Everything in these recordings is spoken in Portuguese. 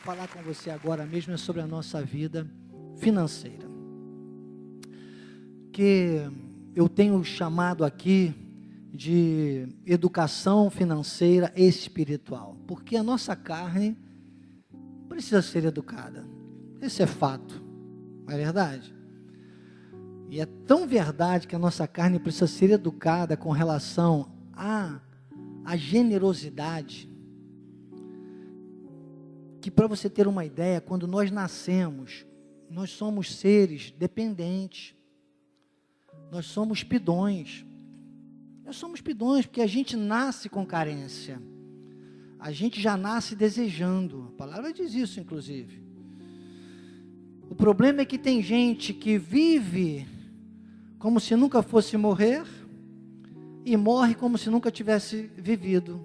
falar com você agora mesmo é sobre a nossa vida financeira. Que eu tenho chamado aqui de educação financeira espiritual, porque a nossa carne precisa ser educada. Esse é fato, não é verdade? E é tão verdade que a nossa carne precisa ser educada com relação à generosidade, que, para você ter uma ideia, quando nós nascemos, nós somos seres dependentes, nós somos pidões. Nós somos pidões porque a gente nasce com carência, a gente já nasce desejando, a palavra diz isso inclusive. O problema é que tem gente que vive como se nunca fosse morrer e morre como se nunca tivesse vivido,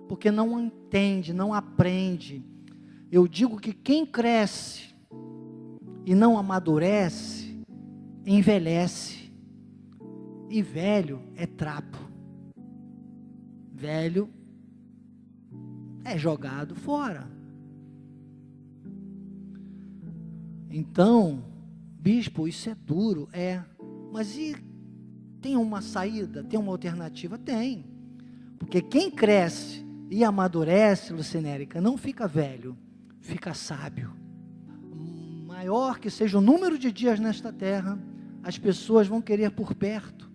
porque não entende, não aprende. Eu digo que quem cresce e não amadurece, envelhece, e velho é trapo, velho é jogado fora. Então, bispo, isso é duro, mas e tem uma saída, tem uma alternativa? Tem, porque quem cresce e amadurece, Lucinérica, não fica velho, fica sábio. Maior que seja o número de dias nesta terra, as pessoas vão querer por perto,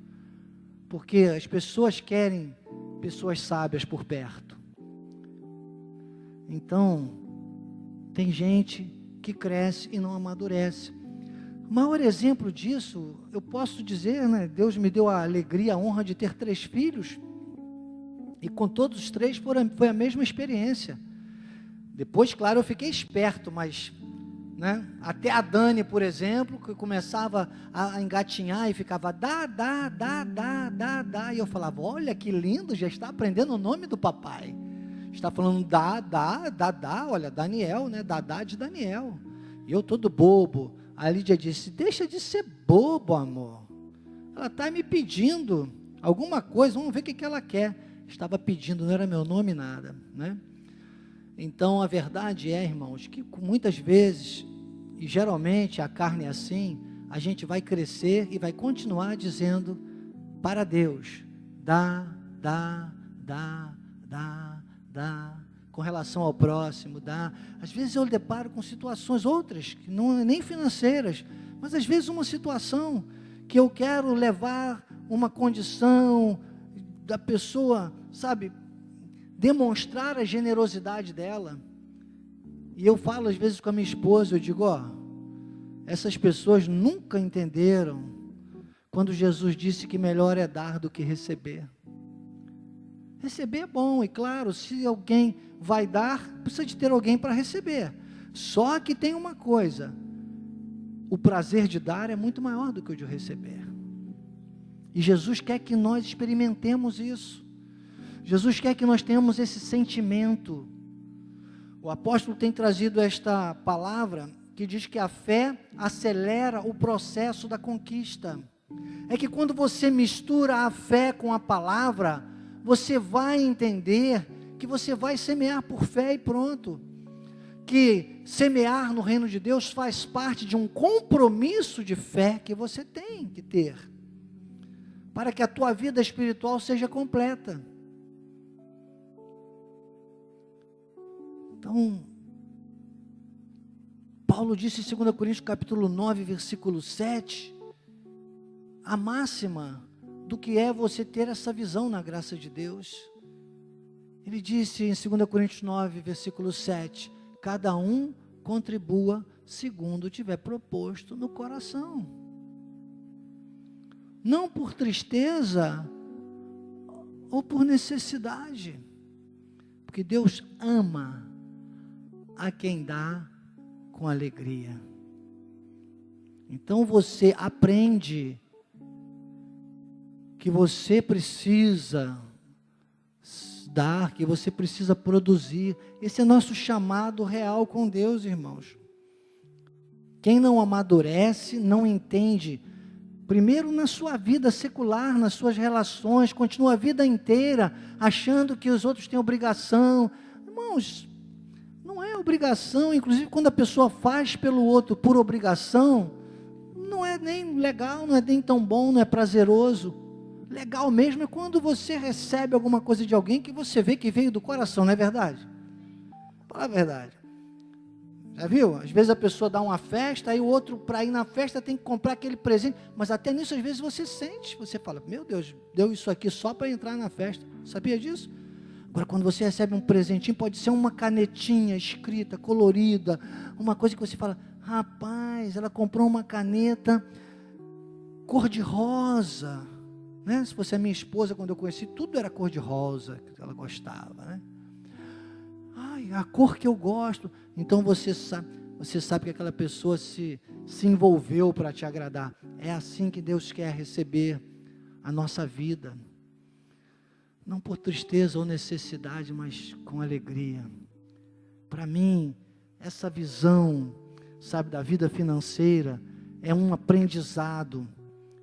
porque as pessoas querem pessoas sábias por perto. Então, tem gente que cresce e não amadurece. O maior exemplo disso, eu posso dizer, né? Deus me deu a alegria, a honra de ter 3 filhos, e com todos os 3 foi a mesma experiência. Depois, claro, eu fiquei esperto, mas, né, até a Dani, por exemplo, que começava a engatinhar e ficava dá, e eu falava, olha que lindo, já está aprendendo o nome do papai, está falando dá, olha, Daniel, né, Dadá de Daniel, e eu todo bobo. A Lídia disse, deixa de ser bobo, amor, ela está me pedindo alguma coisa, vamos ver o que ela quer. Estava pedindo, não era meu nome, nada, né? Então, a verdade é, irmãos, que muitas vezes, e geralmente a carne é assim, a gente vai crescer e vai continuar dizendo para Deus, dá, com relação ao próximo, dá. Às vezes eu deparo com situações outras, que não nem financeiras, mas às vezes uma situação que eu quero levar uma condição da pessoa, sabe, demonstrar a generosidade dela, e eu falo às vezes com a minha esposa, eu digo, essas pessoas nunca entenderam, quando Jesus disse que melhor é dar do que receber. Receber é bom, e claro, se alguém vai dar, precisa de ter alguém para receber, só que tem uma coisa, o prazer de dar é muito maior do que o de receber, e Jesus quer que nós experimentemos isso. Jesus quer que nós tenhamos esse sentimento. O apóstolo tem trazido esta palavra, que diz que a fé acelera o processo da conquista. É que quando você mistura a fé com a palavra, você vai entender que você vai semear por fé e pronto. Que semear no reino de Deus faz parte de um compromisso de fé que você tem que ter, para que a tua vida espiritual seja completa. Então, Paulo disse em 2 Coríntios capítulo 9, versículo 7, a máxima do que é você ter essa visão na graça de Deus. Ele disse em 2 Coríntios 9, versículo 7, cada um contribua segundo tiver proposto no coração, não por tristeza ou por necessidade, porque Deus ama a quem dá com alegria. Então você aprende que você precisa dar, que você precisa produzir. Esse é nosso chamado real com Deus, irmãos. Quem não amadurece, não entende, primeiro na sua vida secular, nas suas relações, continua a vida inteira achando que os outros têm obrigação. Irmãos, não é obrigação, inclusive quando a pessoa faz pelo outro por obrigação, não é nem legal, não é nem tão bom, não é prazeroso. Legal mesmo é quando você recebe alguma coisa de alguém que você vê que veio do coração, não é verdade? Fala a verdade. Já viu? Às vezes a pessoa dá uma festa, aí o outro, para ir na festa, tem que comprar aquele presente, mas até nisso às vezes você sente, você fala, meu Deus, deu isso aqui só para entrar na festa. Sabia disso? Agora, quando você recebe um presentinho, pode ser uma canetinha escrita, colorida, uma coisa que você fala, rapaz, ela comprou uma caneta cor-de-rosa, né? Se fosse a minha esposa, quando eu conheci, tudo era cor-de-rosa, que ela gostava, né? Ai, a cor que eu gosto. Então você sabe que aquela pessoa se envolveu para te agradar. É assim que Deus quer receber a nossa vida. Não por tristeza ou necessidade, mas com alegria. Para mim, essa visão, sabe, da vida financeira, é um aprendizado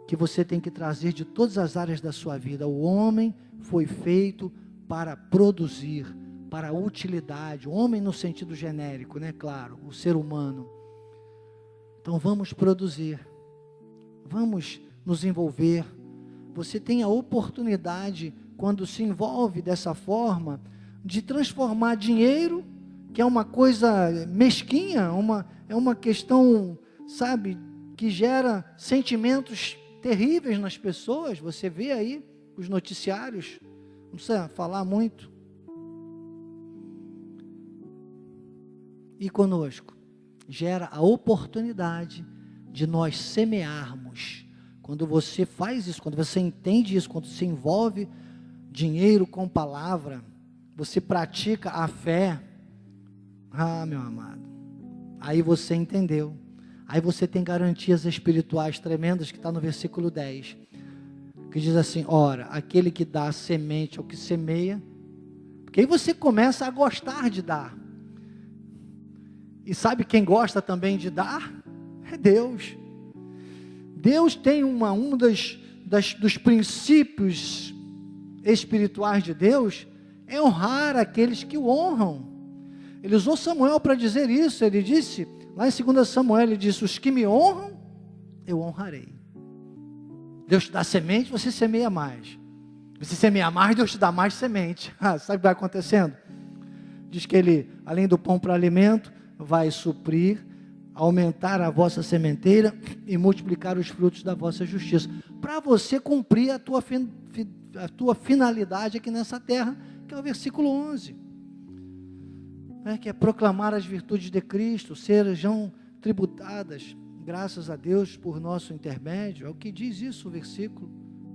que você tem que trazer de todas as áreas da sua vida. O homem foi feito para produzir, para a utilidade. O homem no sentido genérico, né? Claro, o ser humano. Então vamos produzir, vamos nos envolver. Você tem a oportunidade, quando se envolve dessa forma, de transformar dinheiro, que é uma coisa mesquinha, é uma questão, sabe, que gera sentimentos terríveis nas pessoas. Você vê aí os noticiários, não precisa falar muito. E conosco, gera a oportunidade de nós semearmos. Quando você faz isso, quando você entende isso, quando você envolve dinheiro com palavra, você pratica a fé, meu amado, aí você entendeu, aí você tem garantias espirituais tremendas, que está no versículo 10, que diz assim, ora, aquele que dá a semente ao que semeia, porque aí você começa a gostar de dar, e sabe quem gosta também de dar? É Deus. Deus tem dos princípios espirituais de Deus, é honrar aqueles que o honram. Ele usou Samuel para dizer isso. Ele disse, lá em 2 Samuel, ele disse, os que me honram, eu honrarei. Deus te dá semente, você semeia mais. Você semeia mais, Deus te dá mais semente. Sabe o que vai acontecendo? Diz que ele, além do pão para alimento, vai suprir, aumentar a vossa sementeira e multiplicar os frutos da vossa justiça, para você cumprir a tua finalidade aqui nessa terra, que é o versículo 11, que é proclamar as virtudes de Cristo, sejam tributadas, graças a Deus, por nosso intermédio. É o que diz isso o versículo.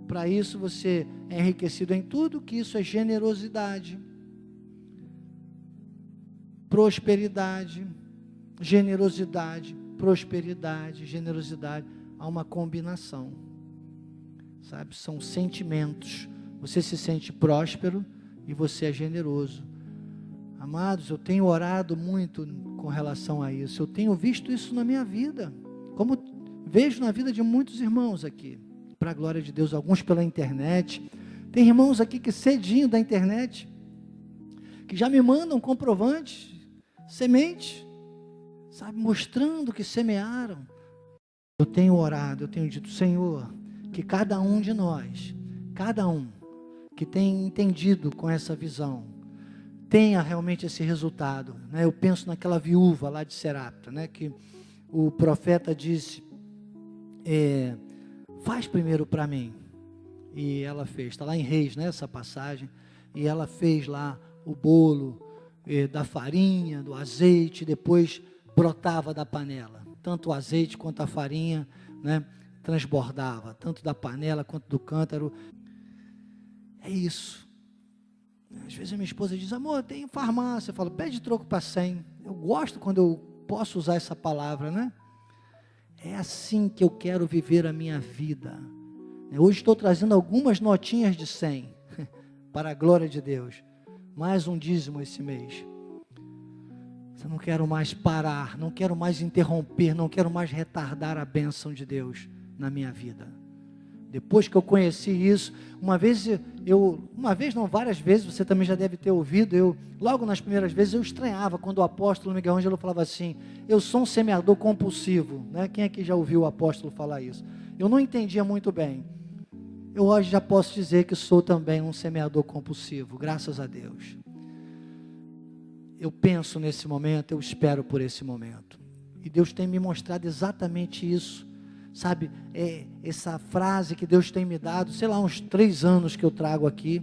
Para isso você é enriquecido em tudo, que isso é generosidade, prosperidade, generosidade, prosperidade, generosidade. Há uma combinação, sabe? São sentimentos. Você se sente próspero e você é generoso. Amados, eu tenho orado muito com relação a isso. Eu tenho visto isso na minha vida, como vejo na vida de muitos irmãos aqui, para a glória de Deus, alguns pela internet. Tem irmãos aqui que cedinho da internet, que já me mandam comprovantes, semente, sabe, mostrando que semearam. Eu tenho orado, eu tenho dito, Senhor, que cada um de nós, cada um que tem entendido com essa visão, tenha realmente esse resultado, né? Eu penso naquela viúva lá de Serapta, né? Que o profeta disse, faz primeiro para mim, e ela fez. Está lá em Reis, né, essa passagem, e ela fez lá o bolo da farinha, do azeite, depois brotava da panela, tanto o azeite quanto a farinha, né, transbordava, tanto da panela quanto do cântaro. É isso. Às vezes a minha esposa diz, amor, tem farmácia. Eu falo, pede troco para 100. Eu gosto quando eu posso usar essa palavra, né? É assim que eu quero viver a minha vida. Hoje estou trazendo algumas notinhas de 100, para a glória de Deus. Mais um dízimo esse mês. Eu não quero mais parar, não quero mais interromper, não quero mais retardar a bênção de Deus na minha vida. Depois que eu conheci isso, várias vezes, você também já deve ter ouvido, logo nas primeiras vezes, eu estranhava quando o apóstolo Miguel Ângelo falava assim, eu sou um semeador compulsivo, né? Quem aqui já ouviu o apóstolo falar isso? Eu não entendia muito bem. Eu hoje já posso dizer que sou também um semeador compulsivo, graças a Deus. Eu penso nesse momento, eu espero por esse momento. E Deus tem me mostrado exatamente isso. Sabe, essa frase que Deus tem me dado, sei lá, uns 3 anos que eu trago aqui.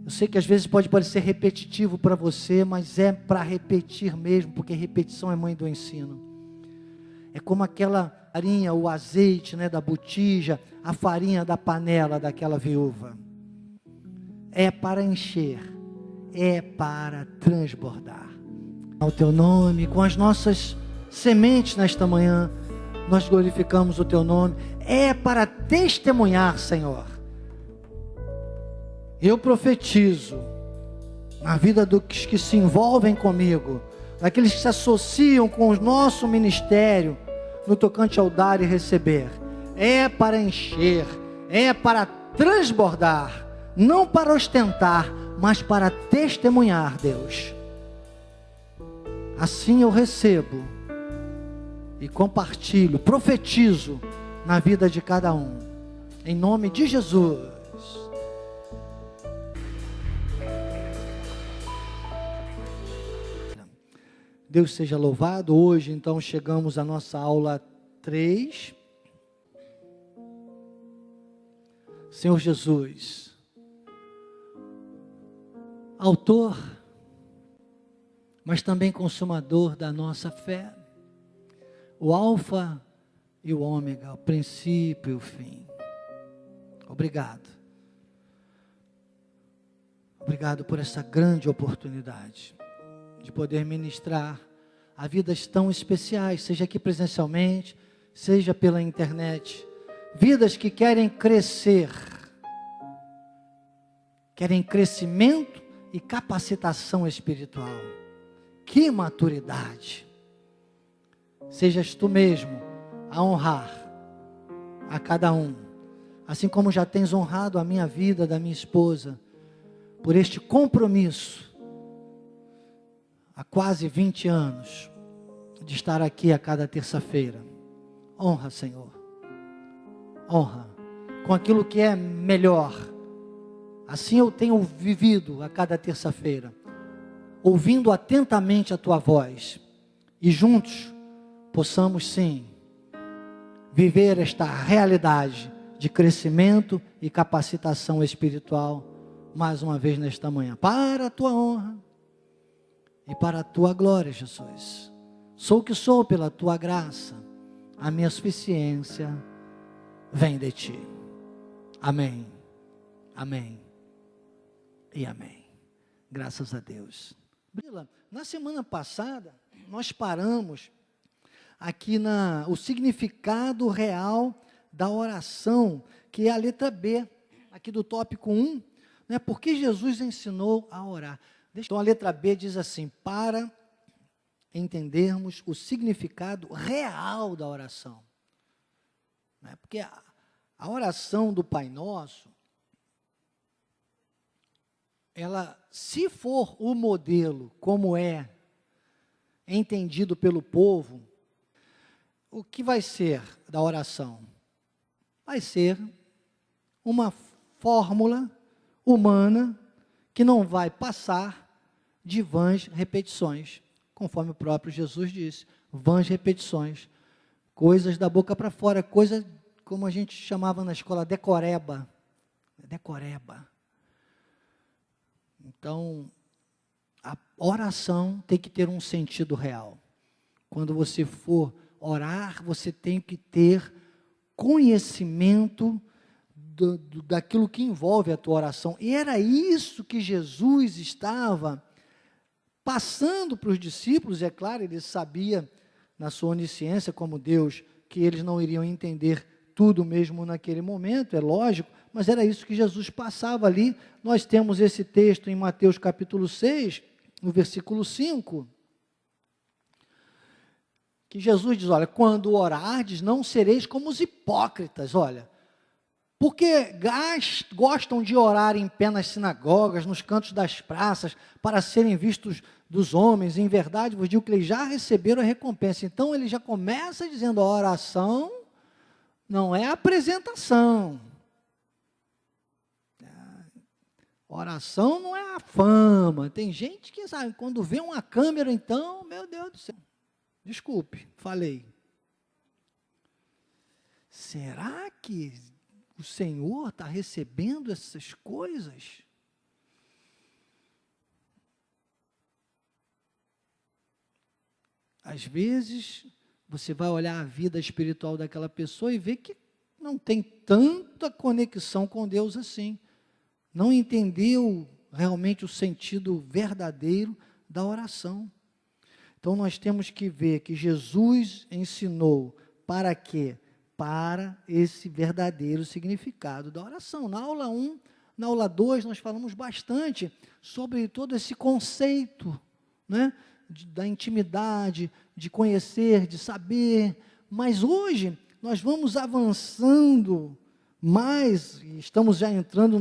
Eu sei que às vezes pode parecer repetitivo para você, mas é para repetir mesmo, porque repetição é mãe do ensino. É como aquela farinha, o azeite, né, da botija, a farinha da panela daquela viúva. É para encher, é para transbordar. Ao teu nome, com as nossas sementes nesta manhã, nós glorificamos o teu nome. É para testemunhar, Senhor. Eu profetizo na vida dos que se envolvem comigo, daqueles que se associam com o nosso ministério, no tocante ao dar e receber. É para encher, é para transbordar, não para ostentar, mas para testemunhar, Deus. Assim eu recebo e compartilho, profetizo na vida de cada um, em nome de Jesus. Deus seja louvado. Hoje então chegamos à nossa aula 3. Senhor Jesus, autor, mas também consumador da nossa fé, o alfa e o ômega, o princípio e o fim. Obrigado. Obrigado por essa grande oportunidade de poder ministrar a vidas tão especiais, seja aqui presencialmente, seja pela internet. Vidas que querem crescer, querem crescimento e capacitação espiritual. Que maturidade! Sejas tu mesmo a honrar a cada um, assim como já tens honrado a minha vida, da minha esposa, por este compromisso, há quase 20 anos, de estar aqui a cada terça-feira. Honra, Senhor, honra, com aquilo que é melhor. Assim eu tenho vivido a cada terça-feira, ouvindo atentamente a tua voz, e juntos possamos sim viver esta realidade de crescimento e capacitação espiritual mais uma vez nesta manhã, para a tua honra e para a tua glória, Jesus. Sou o que sou pela tua graça, a minha suficiência vem de ti. Amém, amém e amém. Graças a Deus. Na semana passada nós paramos aqui o significado real da oração, que é a letra B, aqui do tópico 1, né? Porque Jesus ensinou a orar. Então a letra B diz assim, para entendermos o significado real da oração. Né? Porque a oração do Pai Nosso, ela, se for o modelo como é entendido pelo povo, o que vai ser da oração? Vai ser uma fórmula humana que não vai passar de vãs repetições, conforme o próprio Jesus disse, vãs repetições, coisas da boca para fora, coisa como a gente chamava na escola, decoreba, decoreba. Então, a oração tem que ter um sentido real. Quando você for orar, você tem que ter conhecimento daquilo que envolve a tua oração. E era isso que Jesus estava passando para os discípulos. É claro, ele sabia, na sua onisciência como Deus, que eles não iriam entender tudo mesmo naquele momento, é lógico, mas era isso que Jesus passava ali. Nós temos esse texto em Mateus capítulo 6, no versículo 5, que Jesus diz, olha, quando orardes, não sereis como os hipócritas. Olha, Porque gostam de orar em pé nas sinagogas, nos cantos das praças, para serem vistos dos homens. Em verdade, vos digo que eles já receberam a recompensa. Então, ele já começa dizendo, a oração não é apresentação. Oração não é a fama. Tem gente que sabe, quando vê uma câmera, então, meu Deus do céu. Desculpe, falei. Será que o Senhor está recebendo essas coisas? Às vezes, você vai olhar a vida espiritual daquela pessoa e ver que não tem tanta conexão com Deus assim. Não entendeu realmente o sentido verdadeiro da oração. Então, nós temos que ver que Jesus ensinou para quê? Para esse verdadeiro significado da oração. Na aula 1, na aula 2, nós falamos bastante sobre todo esse conceito, né, da intimidade, de conhecer, de saber, mas hoje nós vamos avançando mais, estamos já entrando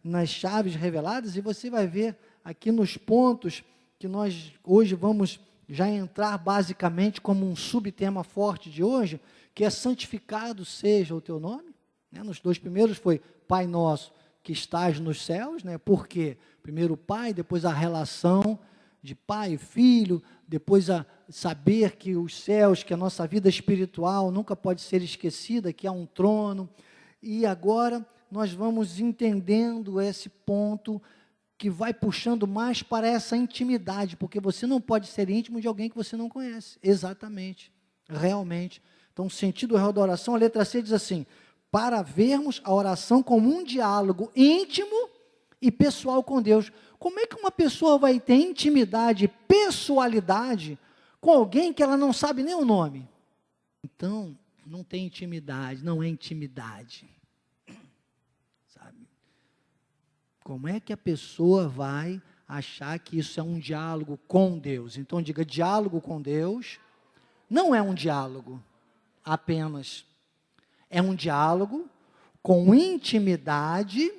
nas chaves reveladas, e você vai ver aqui nos pontos que nós hoje vamos já entrar basicamente como um subtema forte de hoje, que é santificado seja o teu nome, né? Nos 2 primeiros foi Pai Nosso que estás nos céus, né? Por quê? Primeiro o Pai, depois a relação de pai e filho, depois a saber que os céus, que a nossa vida espiritual nunca pode ser esquecida, que há um trono, e agora nós vamos entendendo esse ponto que vai puxando mais para essa intimidade, porque você não pode ser íntimo de alguém que você não conhece, exatamente, realmente. Então, o sentido real da oração, a letra C diz assim, para vermos a oração como um diálogo íntimo e pessoal com Deus. Como é que uma pessoa vai ter intimidade e pessoalidade com alguém que ela não sabe nem o nome? Então, não tem intimidade, não é intimidade. Sabe? Como é que a pessoa vai achar que isso é um diálogo com Deus? Então, diga, diálogo com Deus não é um diálogo apenas. É um diálogo com intimidade.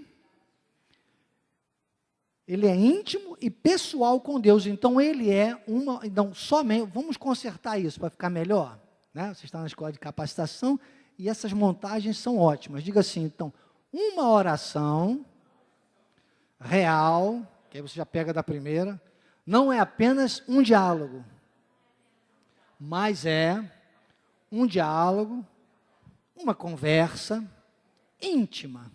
Ele é íntimo e pessoal com Deus. Então, ele é uma... Então, somente... Vamos consertar isso para ficar melhor. Né? Você está na escola de capacitação e essas montagens são ótimas. Diga assim, então, uma oração real, que aí você já pega da primeira, não é apenas um diálogo, mas é um diálogo, uma conversa íntima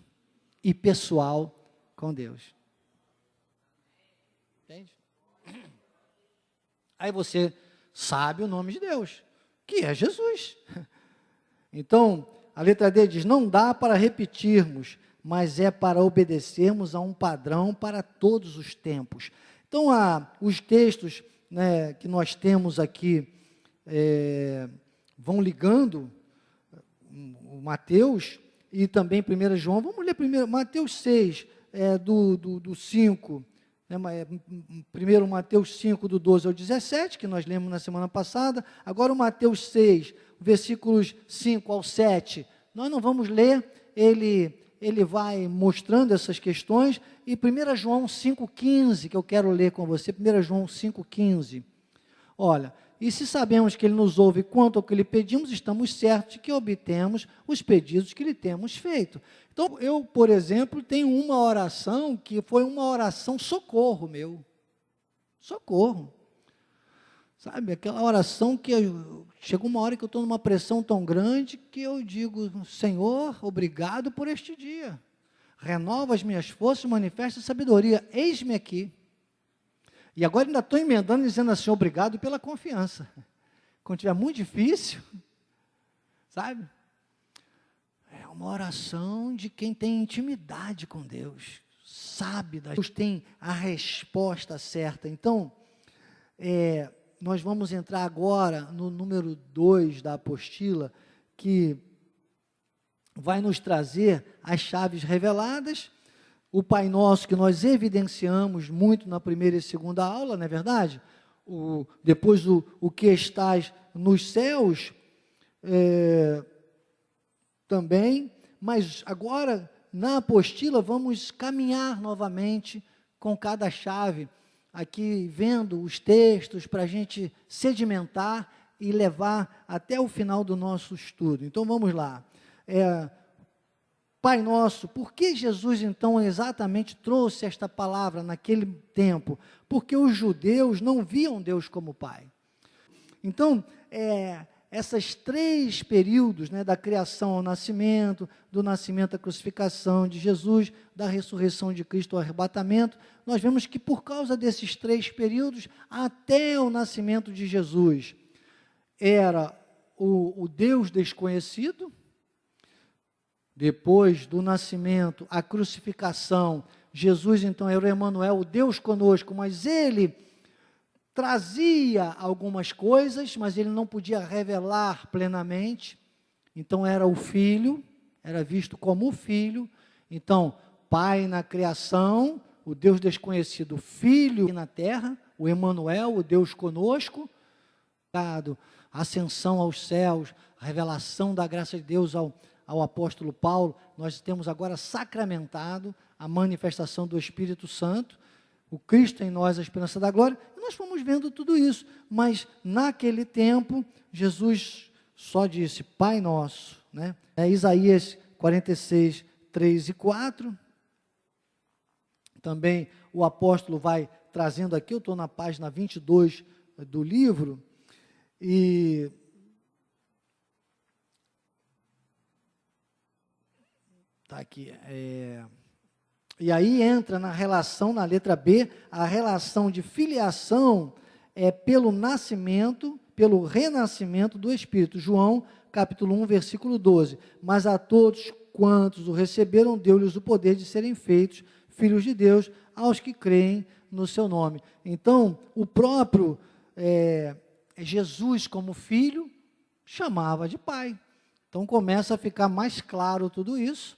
e pessoal com Deus. Entende? Aí você sabe o nome de Deus, que é Jesus. Então, a letra D diz, não dá para repetirmos, mas é para obedecermos a um padrão para todos os tempos. Então, os textos, né, que nós temos aqui, vão ligando o Mateus e também 1 João. Vamos ler primeiro Mateus 6, do 5, né, primeiro Mateus 5, do 12 ao 17, que nós lemos na semana passada. Agora o Mateus 6, versículos 5 ao 7, nós não vamos ler, ele vai mostrando essas questões, e 1 João 5,15, que eu quero ler com você, 1 João 5,15, olha, e se sabemos que Ele nos ouve quanto ao que lhe pedimos, estamos certos de que obtemos os pedidos que lhe temos feito. Então, eu, por exemplo, tenho uma oração que foi uma oração socorro meu, socorro, sabe, aquela oração que chegou uma hora que eu estou numa pressão tão grande que eu digo, Senhor, obrigado por este dia, renova as minhas forças, manifesta a sabedoria, eis-me aqui. E agora ainda estou emendando, dizendo assim, obrigado pela confiança. Quando estiver muito difícil, sabe? É uma oração de quem tem intimidade com Deus, sabe, Deus tem a resposta certa. Então, nós vamos entrar agora no número 2 da apostila, que vai nos trazer as chaves reveladas, o Pai Nosso, que nós evidenciamos muito na primeira e segunda aula, não é verdade? Depois o que estás nos céus, também, mas agora, na apostila, vamos caminhar novamente com cada chave, aqui vendo os textos para a gente sedimentar e levar até o final do nosso estudo. Então, vamos lá. Pai Nosso, por que Jesus, então, exatamente trouxe esta palavra naquele tempo? Porque os judeus não viam Deus como Pai. Então, esses 3 períodos, né, da criação ao nascimento, do nascimento à crucificação de Jesus, da ressurreição de Cristo ao arrebatamento, nós vemos que por causa desses 3 períodos, até o nascimento de Jesus, era o Deus desconhecido. Depois do nascimento, a crucificação, Jesus então era o Emanuel, o Deus conosco, mas ele trazia algumas coisas, mas ele não podia revelar plenamente. Então era o Filho, era visto como o Filho. Então, Pai na criação, o Deus desconhecido, Filho na terra, o Emanuel, o Deus conosco, a ascensão aos céus, a revelação da graça de Deus ao apóstolo Paulo. Nós temos agora sacramentado a manifestação do Espírito Santo, o Cristo em nós, a esperança da glória, e nós fomos vendo tudo isso, mas naquele tempo, Jesus só disse, Pai Nosso, né? Isaías 46, 3 e 4, também o apóstolo vai trazendo aqui, eu estou na página 22 do livro, e está aqui, e aí entra na relação, na letra B, a relação de filiação pelo nascimento, pelo renascimento do Espírito. João, capítulo 1, versículo 12. Mas a todos quantos o receberam, deu-lhes o poder de serem feitos filhos de Deus, aos que creem no seu nome. Então, o próprio Jesus, como filho, chamava de pai. Então, começa a ficar mais claro tudo isso.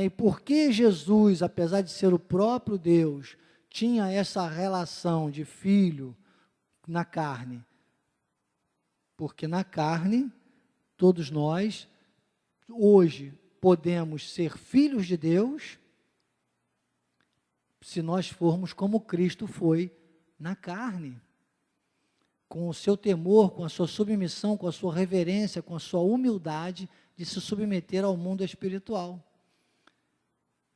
E por que Jesus, apesar de ser o próprio Deus, tinha essa relação de filho na carne? Porque na carne, todos nós, hoje, podemos ser filhos de Deus, se nós formos como Cristo foi na carne, com o seu temor, com a sua submissão, com a sua reverência, com a sua humildade de se submeter ao mundo espiritual.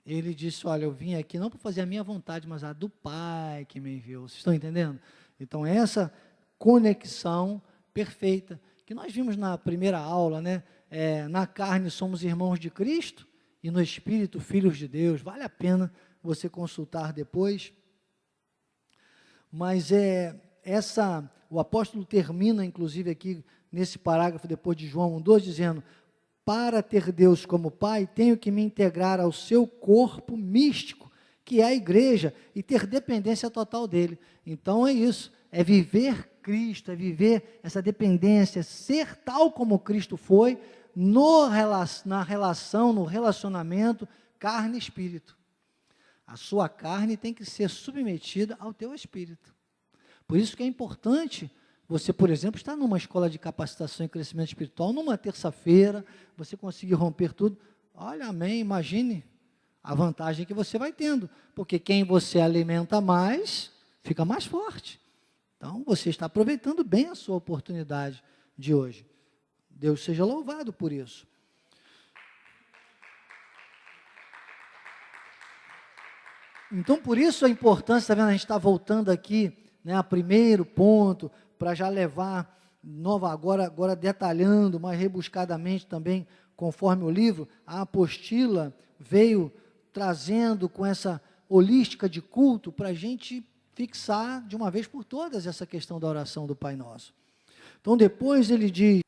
Ele disse, olha, eu vim aqui não para fazer a minha vontade, mas a do Pai que me enviou. Vocês estão entendendo? Então, essa conexão perfeita, que nós vimos na primeira aula, né? Na carne somos irmãos de Cristo, e no Espírito, filhos de Deus. Vale a pena você consultar depois. Mas o apóstolo termina, inclusive, aqui, nesse parágrafo, depois de João 1,12, dizendo, para ter Deus como Pai, tenho que me integrar ao seu corpo místico, que é a igreja, e ter dependência total dele. Então é isso, é viver Cristo, é viver essa dependência, ser tal como Cristo foi, na relação, no relacionamento, carne e espírito. A sua carne tem que ser submetida ao teu espírito. Por isso que é importante você, por exemplo, estar numa escola de capacitação e crescimento espiritual, numa terça-feira, você conseguir romper tudo. Olha, amém, imagine a vantagem que você vai tendo, porque quem você alimenta mais, fica mais forte. Então, você está aproveitando bem a sua oportunidade de hoje. Deus seja louvado por isso. Então, por isso a importância, está vendo, a gente está voltando aqui, né, a primeiro ponto, para já levar, agora detalhando mais rebuscadamente também, conforme o livro, a apostila veio trazendo com essa holística de culto, para a gente fixar de uma vez por todas essa questão da oração do Pai Nosso. Então, depois ele diz,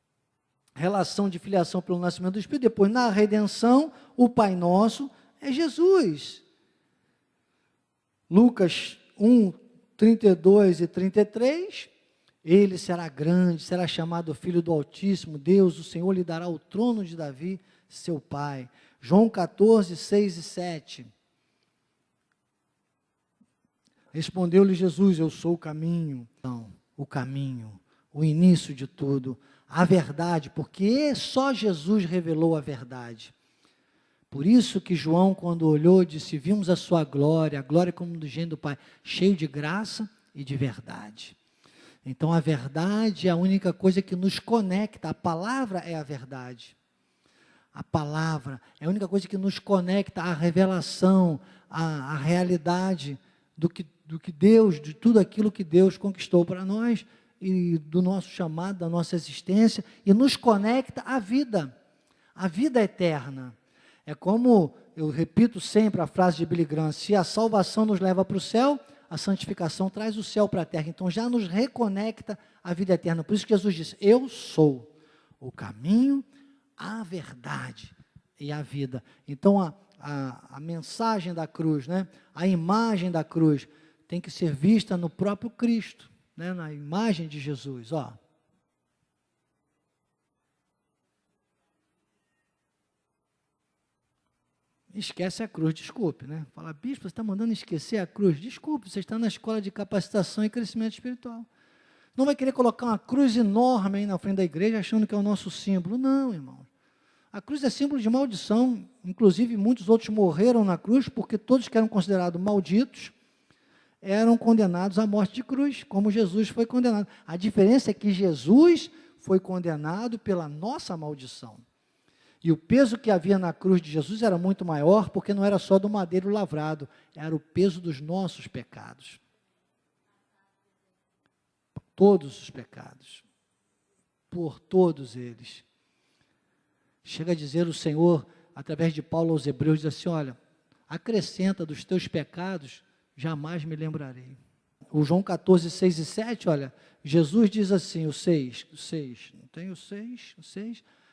relação de filiação pelo nascimento do Espírito, depois na redenção, o Pai Nosso é Jesus. Lucas 1, 32 e 33, ele será grande, será chamado Filho do Altíssimo, Deus, o Senhor, lhe dará o trono de Davi, seu pai. João 14, 6 e 7. Respondeu-lhe Jesus, eu sou o caminho, o início de tudo, a verdade, porque só Jesus revelou a verdade. Por isso que João, quando olhou, disse: vimos a sua glória, a glória como do gênero do Pai, cheio de graça e de verdade. Então a verdade é a única coisa que nos conecta, a palavra é a verdade. A palavra é a única coisa que nos conecta à revelação, à realidade do que Deus, de tudo aquilo que Deus conquistou para nós, e do nosso chamado, da nossa existência, e nos conecta à vida eterna. É como, eu repito sempre a frase de Billy Graham: se a salvação nos leva para o céu, a santificação traz o céu para a terra. Então já nos reconecta à vida eterna. Por isso que Jesus disse: eu sou o caminho, a verdade e a vida. Então a mensagem da cruz, né, a imagem da cruz tem que ser vista no próprio Cristo, né, na imagem de Jesus. Esquece a cruz, desculpe, né? Fala: bispo, você está mandando esquecer a cruz? Desculpe, você está na escola de capacitação e crescimento espiritual. Não vai querer colocar uma cruz enorme aí na frente da igreja, achando que é o nosso símbolo. Não, irmão. A cruz é símbolo de maldição. Inclusive, muitos outros morreram na cruz, porque todos que eram considerados malditos eram condenados à morte de cruz, como Jesus foi condenado. A diferença é que Jesus foi condenado pela nossa maldição. E o peso que havia na cruz de Jesus era muito maior, porque não era só do madeiro lavrado, era o peso dos nossos pecados. Todos os pecados. Por todos eles. Chega a dizer o Senhor, através de Paulo aos Hebreus, diz assim: olha, acrescenta dos teus pecados, jamais me lembrarei. O João 14, 6 e 7, olha, Jesus diz assim, o 6, não tem o 6?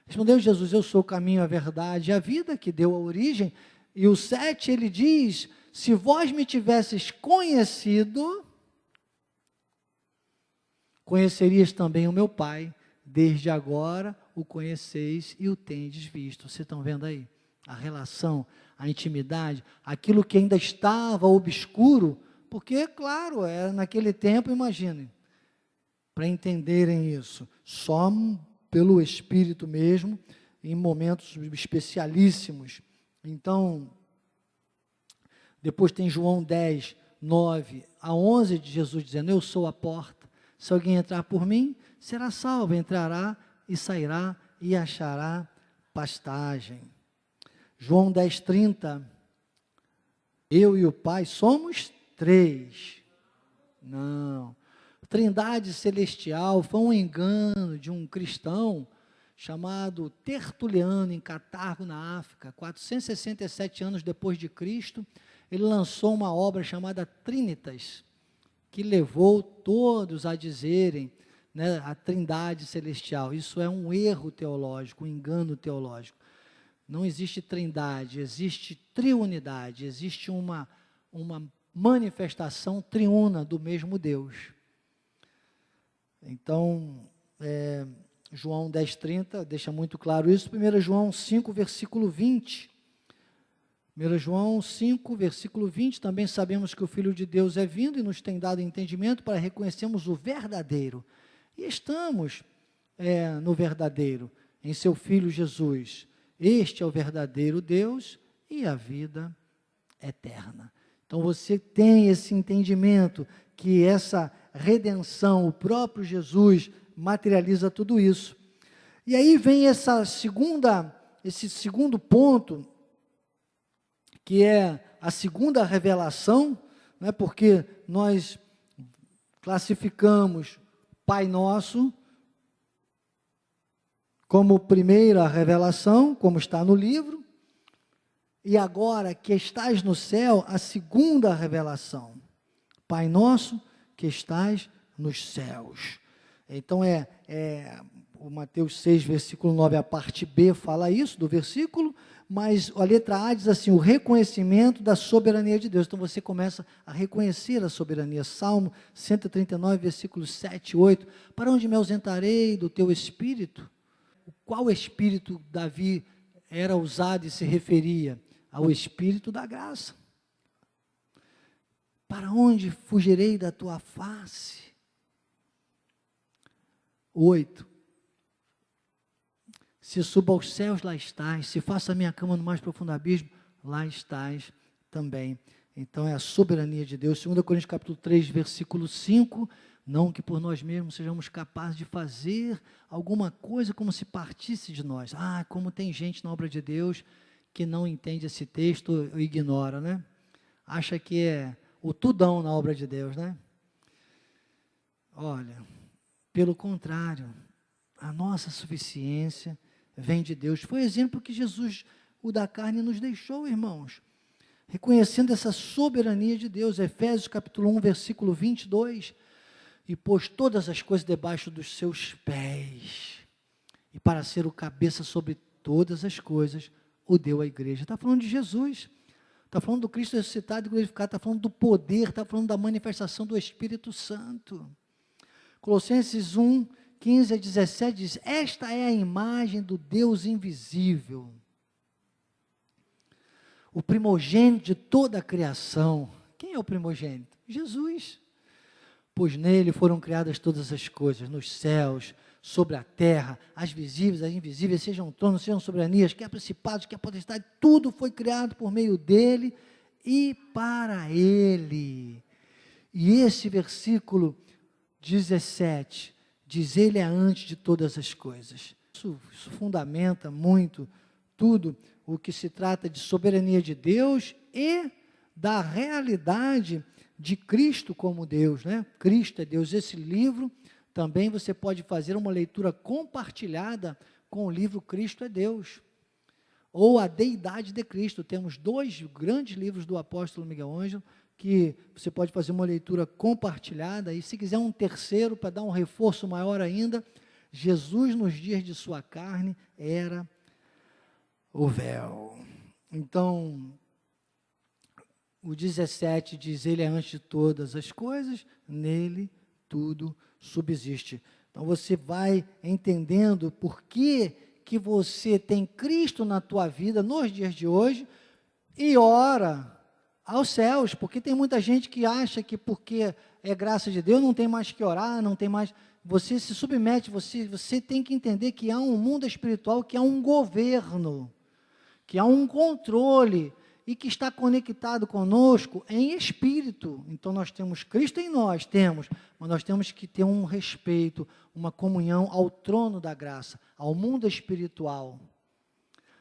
Respondeu Jesus: eu sou o caminho, a verdade e a vida, que deu a origem. E o 7, ele diz: se vós me tivesses conhecido, conhecerias também o meu Pai. Desde agora o conheceis e o tendes visto. Vocês estão vendo aí? A relação, a intimidade, aquilo que ainda estava obscuro, porque, claro, naquele tempo, imaginem, para entenderem isso, só pelo Espírito mesmo, em momentos especialíssimos. Então, depois tem João 10, 9 a 11, de Jesus dizendo: eu sou a porta, se alguém entrar por mim, será salvo, entrará e sairá e achará pastagem. João 10, 30, eu e o Pai somos 3. Não. Trindade celestial foi um engano de um cristão chamado Tertuliano, em Catargo, na África. 467 anos depois de Cristo, ele lançou uma obra chamada Trinitas, que levou todos a dizerem, né, a Trindade celestial. Isso é um erro teológico, um engano teológico. Não existe trindade, existe triunidade, existe uma manifestação triuna do mesmo Deus. Então, João 10, 30 deixa muito claro isso. 1 João 5, versículo 20. 1 João 5, versículo 20, também sabemos que o Filho de Deus é vindo e nos tem dado entendimento para reconhecermos o verdadeiro. E estamos no verdadeiro, em seu Filho Jesus. Este é o verdadeiro Deus e a vida eterna. Então você tem esse entendimento que essa redenção, o próprio Jesus materializa tudo isso. E aí vem esse segundo ponto, que é a segunda revelação, né, porque nós classificamos Pai Nosso como primeira revelação, como está no livro, e agora que estás no céu, a segunda revelação, Pai Nosso que estás nos céus. Então o Mateus 6, versículo 9, a parte B fala isso do versículo, mas a letra A diz assim: o reconhecimento da soberania de Deus. Então você começa a reconhecer a soberania. Salmo 139, versículos 7 e 8. Para onde me ausentarei do teu espírito? Qual espírito Davi era usado e se referia? Ao espírito da graça. Para onde fugirei da tua face? 8. Se suba aos céus, lá estás. Se faça a minha cama no mais profundo abismo, lá estás também. Então é a soberania de Deus. 2 Coríntios capítulo 3, versículo 5, não que por nós mesmos sejamos capazes de fazer alguma coisa como se partisse de nós. Como tem gente na obra de Deus que não entende esse texto ou ignora, né? Acha que é o tudão na obra de Deus, né? Olha, pelo contrário, a nossa suficiência vem de Deus. Foi o exemplo que Jesus, o da carne, nos deixou, irmãos. Reconhecendo essa soberania de Deus. Efésios capítulo 1, versículo 22. E pôs todas as coisas debaixo dos seus pés. E para ser o cabeça sobre todas as coisas, o deu à igreja. Está falando de Jesus. Está falando do Cristo ressuscitado e glorificado. Está falando do poder. Está falando da manifestação do Espírito Santo. Colossenses 1, 15 a 17 diz: esta é a imagem do Deus invisível, o primogênito de toda a criação. Quem é o primogênito? Jesus. Pois nele foram criadas todas as coisas, nos céus, sobre a terra, as visíveis, as invisíveis, sejam tronos, sejam soberanias, quer principados, quer potestade, tudo foi criado por meio dele e para ele. E esse versículo 17, diz ele é antes de todas as coisas. Isso fundamenta muito tudo o que se trata de soberania de Deus e da realidade de Cristo como Deus, né? Cristo é Deus. Esse livro também você pode fazer uma leitura compartilhada com o livro Cristo é Deus, ou a Deidade de Cristo. Temos 2 grandes livros do apóstolo Miguel Ângelo, que você pode fazer uma leitura compartilhada, e se quiser um terceiro, para dar um reforço maior ainda, Jesus nos dias de sua carne era o véu. Então, o 17 diz, ele é antes de todas as coisas, nele tudo subsiste. Então, você vai entendendo por que você tem Cristo na tua vida, nos dias de hoje, e ora aos céus, porque tem muita gente que acha que porque é graça de Deus, não tem mais que orar, não tem mais, você se submete, você tem que entender que há um mundo espiritual, que há um governo, que há um controle, e que está conectado conosco em espírito. Então nós temos Cristo em nós, mas nós temos que ter um respeito, uma comunhão ao trono da graça, ao mundo espiritual,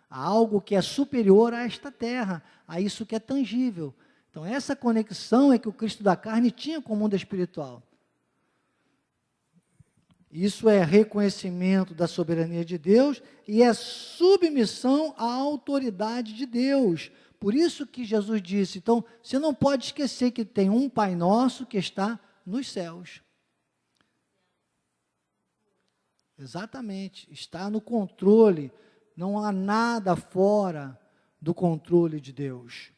a algo que é superior a esta terra, a isso que é tangível. Então essa conexão é que o Cristo da carne tinha com o mundo espiritual. Isso é reconhecimento da soberania de Deus e é submissão à autoridade de Deus. Por isso que Jesus disse, então, você não pode esquecer que tem um Pai Nosso que está nos céus. Exatamente, está no controle, não há nada fora do controle de Deus.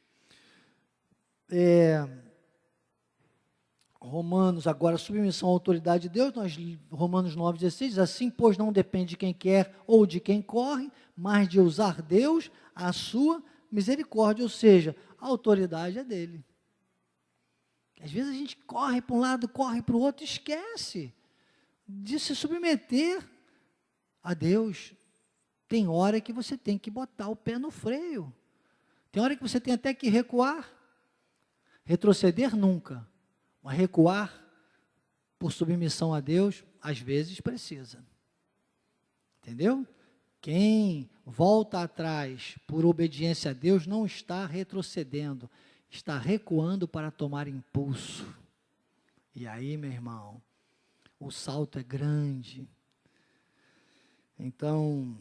Romanos, agora, submissão à autoridade de Deus, Romanos 9,16, diz assim, pois não depende de quem quer ou de quem corre, mas de usar Deus a sua misericórdia, ou seja, a autoridade é dele. Às vezes a gente corre para um lado, corre para o outro, esquece de se submeter a Deus. Tem hora que você tem que botar o pé no freio, tem hora que você tem até que recuar, retroceder nunca, mas recuar por submissão a Deus, às vezes precisa, entendeu? Quem volta atrás por obediência a Deus não está retrocedendo, está recuando para tomar impulso. E aí, meu irmão, o salto é grande. Então,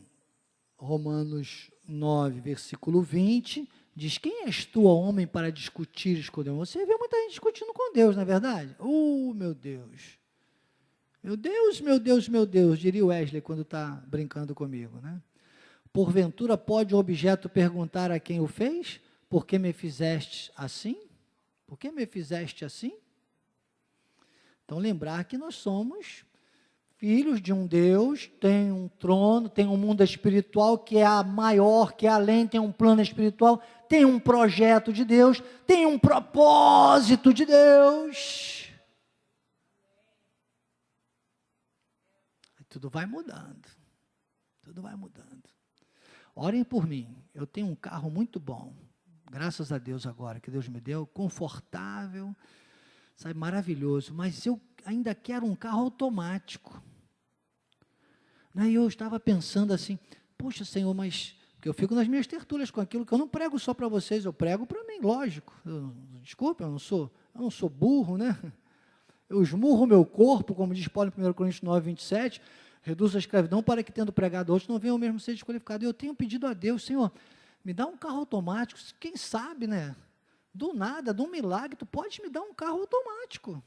Romanos 9, versículo 20, diz, quem és tu, homem, para discutires com Deus? Você vê muita gente discutindo com Deus, não é verdade? Meu Deus! Meu Deus, meu Deus, meu Deus, diria o Wesley quando está brincando comigo, né? Porventura pode o objeto perguntar a quem o fez, por que me fizeste assim? Por que me fizeste assim? Então lembrar que nós somos filhos de um Deus, tem um trono, tem um mundo espiritual que é a maior, que é além, tem um plano espiritual, tem um projeto de Deus, tem um propósito de Deus. Tudo vai mudando. Tudo vai mudando. Orem por mim, eu tenho um carro muito bom, graças a Deus agora, que Deus me deu, confortável, sabe, maravilhoso, mas eu ainda quero um carro automático. E eu estava pensando assim, poxa Senhor, mas, porque eu fico nas minhas tertúlias com aquilo que eu não prego só para vocês, eu prego para mim, lógico, desculpa, eu não sou burro, né? Eu esmurro o meu corpo, como diz Paulo em 1 Coríntios 9, 27, reduz a escravidão para que, tendo pregado a outros, não venham mesmo ser desqualificados. Eu tenho pedido a Deus, Senhor, me dá um carro automático, quem sabe, né? Do nada, de um milagre, tu pode me dar um carro automático.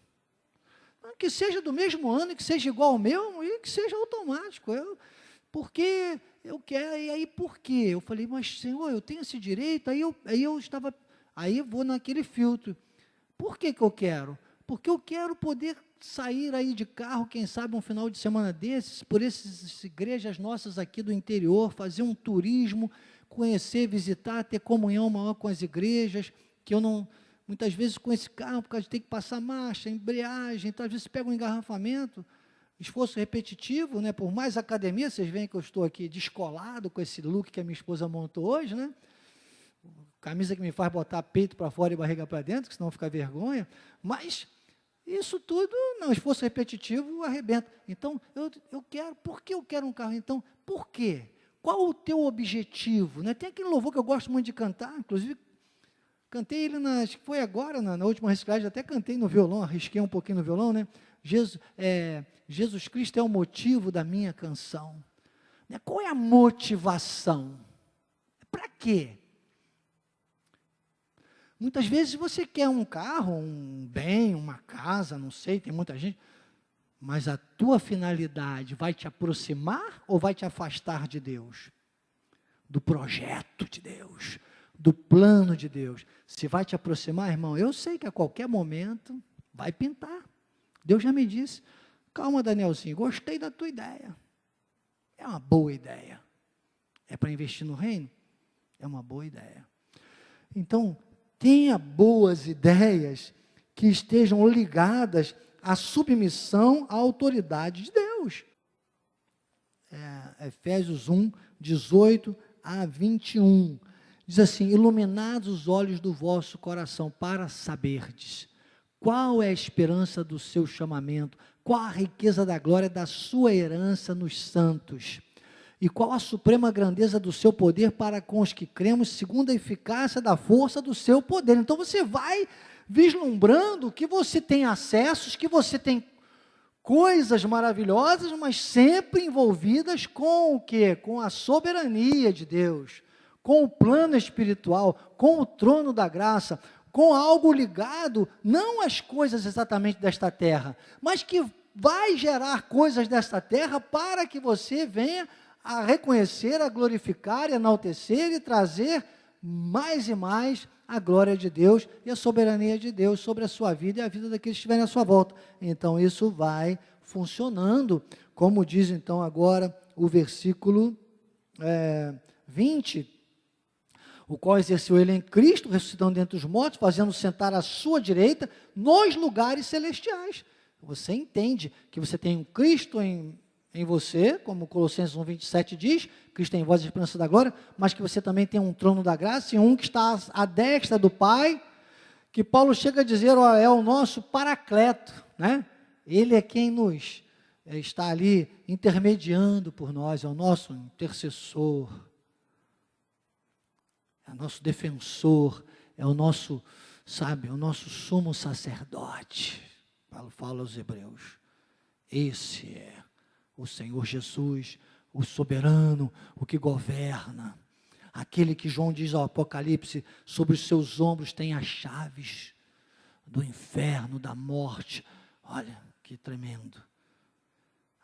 Que seja do mesmo ano, que seja igual ao meu, e que seja automático. Porque eu quero, e aí por quê? Eu falei, mas Senhor, eu tenho esse direito, aí eu vou naquele filtro. Por que eu quero? Porque eu quero poder sair aí de carro, quem sabe um final de semana desses, por essas igrejas nossas aqui do interior, fazer um turismo, conhecer, visitar, ter comunhão maior com as igrejas, que eu não, muitas vezes com esse carro, por causa de ter que passar marcha, embreagem, então às vezes pega um engarrafamento, esforço repetitivo, né, por mais academia, vocês veem que eu estou aqui descolado com esse look que a minha esposa montou hoje, né, camisa que me faz botar peito para fora e barriga para dentro, que senão fica vergonha, mas isso tudo, não, esforço repetitivo, arrebenta. Então, eu quero, por que eu quero um carro? Então, por quê? Qual o teu objetivo? Né? Tem aquele louvor que eu gosto muito de cantar, inclusive, cantei ele, acho que foi agora, na última reciclagem, até cantei no violão, arrisquei um pouquinho no violão, né? Jesus Cristo é o motivo da minha canção. Né? Qual é a motivação? Para quê? Muitas vezes você quer um carro, um bem, uma casa, não sei, tem muita gente, mas a tua finalidade vai te aproximar ou vai te afastar de Deus? Do projeto de Deus, do plano de Deus. Se vai te aproximar, irmão, eu sei que a qualquer momento vai pintar. Deus já me disse, calma Danielzinho, gostei da tua ideia. É uma boa ideia. É para investir no reino? É uma boa ideia. Então, tenha boas ideias que estejam ligadas à submissão à autoridade de Deus. Efésios 1, 18 a 21. Diz assim, iluminados os olhos do vosso coração, para saberdes qual é a esperança do seu chamamento, qual a riqueza da glória da sua herança nos santos, e qual a suprema grandeza do seu poder para com os que cremos, segundo a eficácia da força do seu poder. Então você vai vislumbrando que você tem acessos, que você tem coisas maravilhosas, mas sempre envolvidas com o quê? Com a soberania de Deus, com o plano espiritual, com o trono da graça, com algo ligado, não às coisas exatamente desta terra, mas que vai gerar coisas desta terra para que você venha a reconhecer, a glorificar, a enaltecer e trazer mais e mais a glória de Deus e a soberania de Deus sobre a sua vida e a vida daqueles que estiverem à sua volta. Então, isso vai funcionando, como diz então agora o versículo 20, o qual exerceu ele em Cristo, ressuscitando dentre os mortos, fazendo sentar à sua direita nos lugares celestiais. Você entende que você tem um Cristo em você, como Colossenses 1, 27 diz, Cristo em vós a esperança da glória, mas que você também tem um trono da graça, e um que está à destra do Pai, que Paulo chega a dizer, ó, é o nosso paracleto, né? Ele é quem nos está ali intermediando por nós, é o nosso intercessor, é o nosso defensor, é o nosso, sabe, o nosso sumo sacerdote. Paulo fala aos Hebreus, esse é o Senhor Jesus, o soberano, o que governa, aquele que João diz ao Apocalipse, sobre os seus ombros tem as chaves do inferno, da morte. Olha, que tremendo.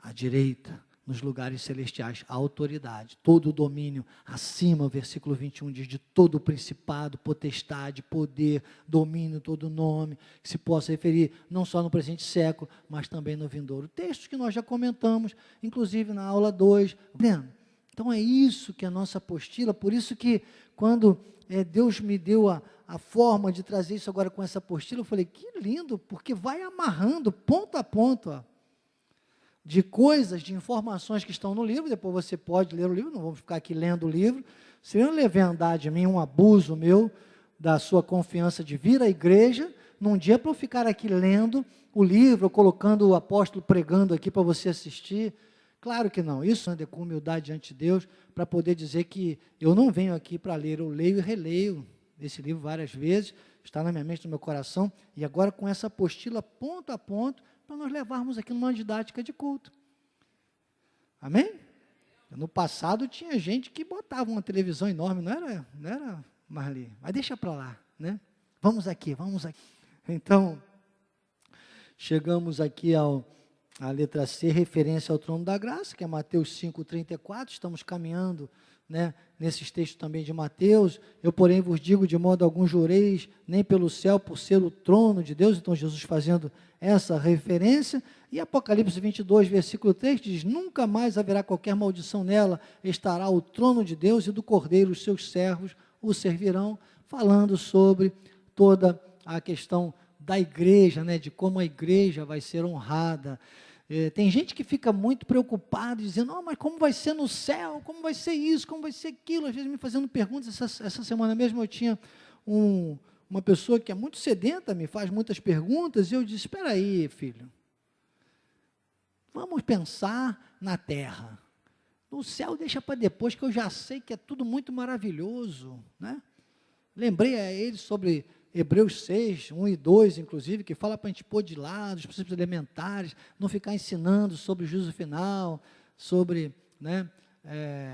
À direita, nos lugares celestiais, a autoridade, todo o domínio, acima, o versículo 21 diz, de todo o principado, potestade, poder, domínio, todo nome, que se possa referir, não só no presente século, mas também no vindouro. Textos que nós já comentamos, inclusive na aula 2, vendo? Então é isso que é a nossa apostila, por isso que quando Deus me deu a forma de trazer isso agora com essa apostila, eu falei, que lindo, porque vai amarrando ponto a ponto, ó. de coisas, de informações que estão no livro, depois você pode ler o livro, não vamos ficar aqui lendo o livro, seria uma leviandade de mim, um abuso meu, da sua confiança de vir à igreja, num dia para eu ficar aqui lendo o livro, colocando o apóstolo pregando aqui para você assistir. Claro que não, isso anda com humildade diante de Deus, para poder dizer que eu não venho aqui para ler, eu leio e releio esse livro várias vezes, está na minha mente, no meu coração, e agora com essa apostila ponto a ponto, para nós levarmos aqui numa didática de culto. Amém? No passado tinha gente que botava uma televisão enorme, não era Marli? Mas deixa para lá, né? Vamos aqui. Então, chegamos aqui à letra C, referência ao trono da graça, que é Mateus 5,34, estamos caminhando, né, nesses textos também de Mateus. Eu, porém, vos digo, de modo algum jureis, nem pelo céu, por ser o trono de Deus. Então, Jesus fazendo essa referência. E Apocalipse 22, versículo 3, diz, nunca mais haverá qualquer maldição nela, estará o trono de Deus e do Cordeiro, os seus servos o servirão, falando sobre toda a questão da igreja, né, de como a igreja vai ser honrada. Tem gente que fica muito preocupado, dizendo, mas como vai ser no céu, como vai ser isso, como vai ser aquilo, às vezes me fazendo perguntas. Essa semana mesmo eu tinha uma pessoa que é muito sedenta, me faz muitas perguntas, e eu disse, espera aí, filho, vamos pensar na terra, no céu deixa para depois, que eu já sei que é tudo muito maravilhoso, né? Lembrei a ele sobre Hebreus 6, 1 e 2, inclusive, que fala para a gente pôr de lado os princípios elementares, não ficar ensinando sobre o juízo final, sobre, né,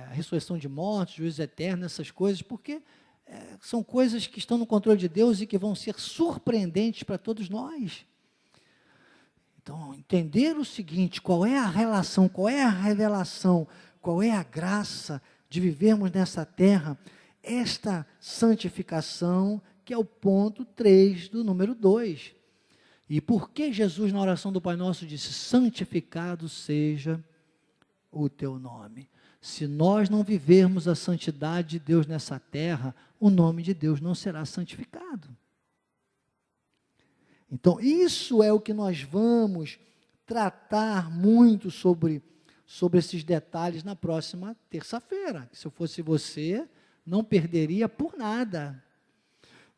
a ressurreição de mortos, juízo eterno, essas coisas, porque são coisas que estão no controle de Deus e que vão ser surpreendentes para todos nós. Então, entender o seguinte, qual é a relação, qual é a revelação, qual é a graça de vivermos nessa terra, esta santificação, que é o ponto 3 do número 2. E por que Jesus, na oração do Pai Nosso, disse, santificado seja o teu nome? Se nós não vivermos a santidade de Deus nessa terra, o nome de Deus não será santificado. Então, isso é o que nós vamos tratar muito sobre esses detalhes na próxima terça-feira. Se eu fosse você, não perderia por nada.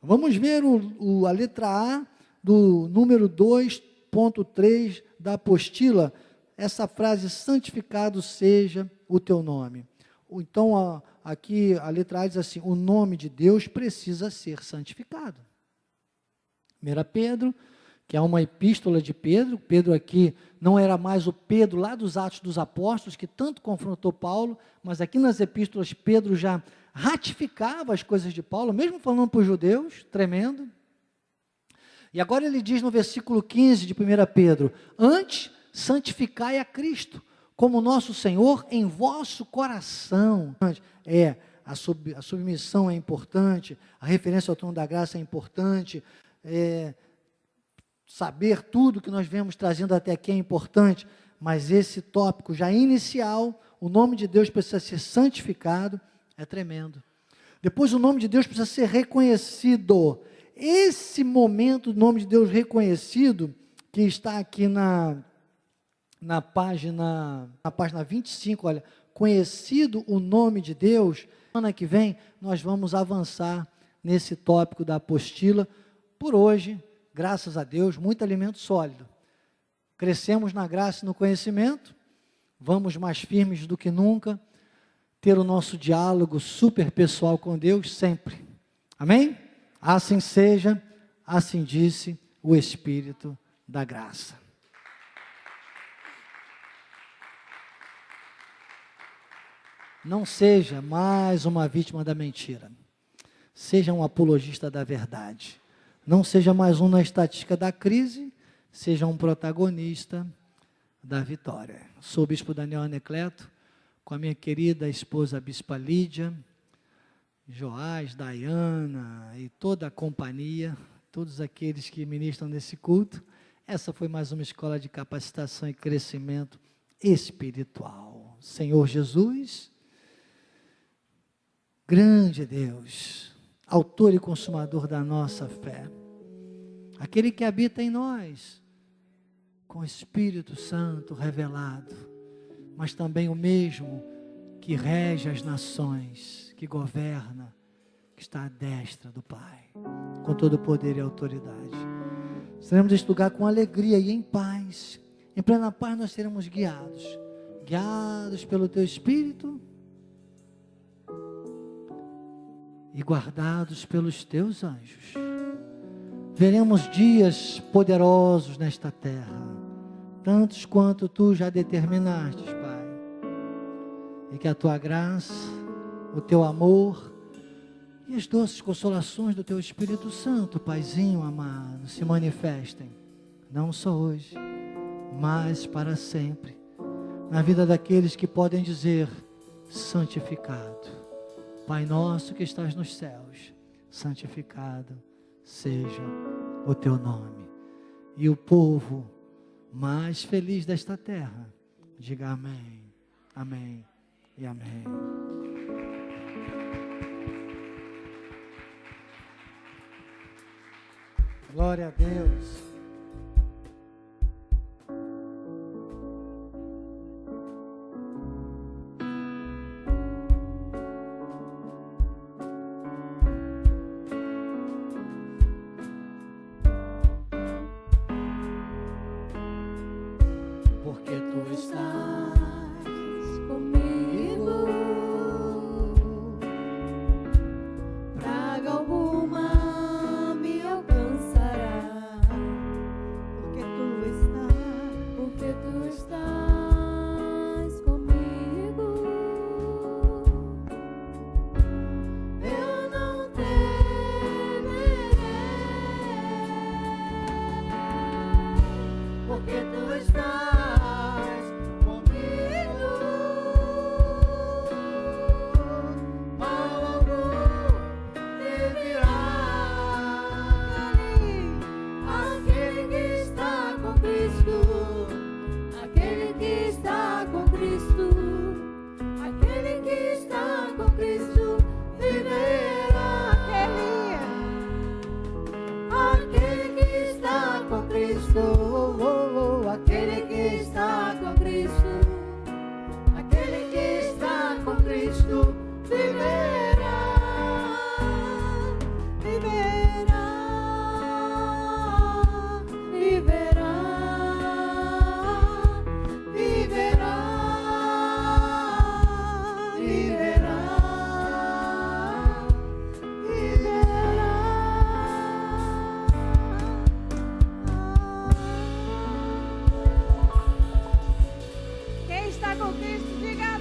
Vamos ver a letra A do número 2.3 da apostila, essa frase, santificado seja o teu nome. Então, aqui a letra A diz assim, o nome de Deus precisa ser santificado. 1 Pedro, que é uma epístola de Pedro. Pedro aqui não era mais o Pedro lá dos Atos dos Apóstolos, que tanto confrontou Paulo, mas aqui nas epístolas Pedro já ratificava as coisas de Paulo, mesmo falando para os judeus, tremendo. E agora ele diz no versículo 15 de 1 Pedro, antes santificai a Cristo, como nosso Senhor em vosso coração. A submissão é importante, a referência ao trono da graça é importante, saber tudo que nós vemos trazendo até aqui é importante, mas esse tópico já inicial, o nome de Deus precisa ser santificado, é tremendo. Depois o nome de Deus precisa ser reconhecido. Esse momento do nome de Deus reconhecido, que está aqui na página 25, olha, conhecido o nome de Deus. Semana que vem nós vamos avançar nesse tópico da apostila. Por hoje, graças a Deus, muito alimento sólido. Crescemos na graça e no conhecimento, vamos mais firmes do que nunca, ter o nosso diálogo super pessoal com Deus sempre. Amém? Assim seja, assim disse o Espírito da graça. Não seja mais uma vítima da mentira. Seja um apologista da verdade. Não seja mais um na estatística da crise, seja um protagonista da vitória. Sou o bispo Daniel Anecleto, com a minha querida esposa Bispa Lídia, Joás, Dayana e toda a companhia, todos aqueles que ministram nesse culto. Essa foi mais uma escola de capacitação e crescimento espiritual. Senhor Jesus, grande Deus, autor e consumador da nossa fé, aquele que habita em nós, com o Espírito Santo revelado, mas também o mesmo que rege as nações, que governa, que está à destra do Pai, com todo o poder e autoridade. Seremos deste lugar com alegria e em paz. Em plena paz nós seremos guiados pelo Teu Espírito e guardados pelos Teus anjos. Veremos dias poderosos nesta terra, tantos quanto Tu já determinaste, Pai. E que a Tua graça, o Teu amor e as doces consolações do Teu Espírito Santo, Paizinho amado, se manifestem, não só hoje, mas para sempre, na vida daqueles que podem dizer: santificado, Pai nosso que estás nos céus, santificado seja o Teu nome. E o povo mais feliz desta terra, diga amém, amém e amém. Glória a Deus. Porque Tu estás comigo, praga alguma me alcançará. Porque Tu estás comigo, eu não temerei. Porque Tu estás com Cristo, diga